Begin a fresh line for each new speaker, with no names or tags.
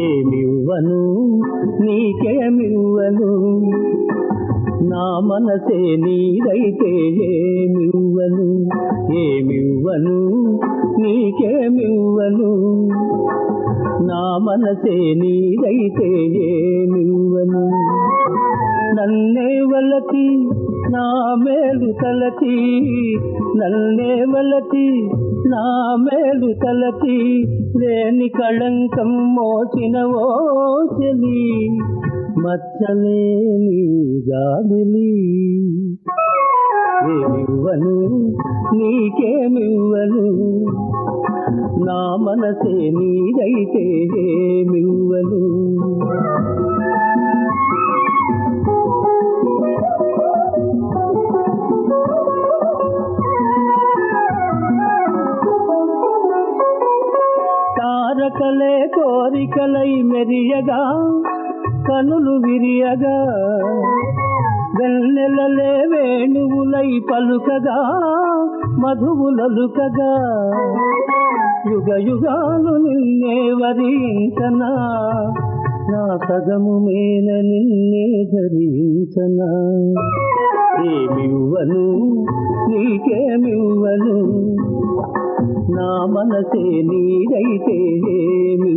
ఏమివ్వను నీకేమివ్వను నా మనసే నీదైతే ఏమివ్వను ఏమివ్వను నీకేమివ్వను నా మనసే నీదైతే ఏమివ్వను నన్నే వలచి నా మేలు తలచి నన్నే వలచి నా మేలు తలచి లేని కళంకం మోసిన ఓ చెలి మచ్చలేని జాబిలి ఏమివ్వను నీకేమివ్వను నా మనసే నీదైతే ఏమివ్వను తారకలే కోరికలై మెరియగా కనులు విరియగా వెన్నెలలే వేణువులై పలుకగా మధువులలుకగా యుగ యుగాలు నిన్నే వరించనా నా సగము మేన నిన్నే ధరించనా ఏమివ్వను నీకేమివ్వను నా మనసే నీదైతే ఏమి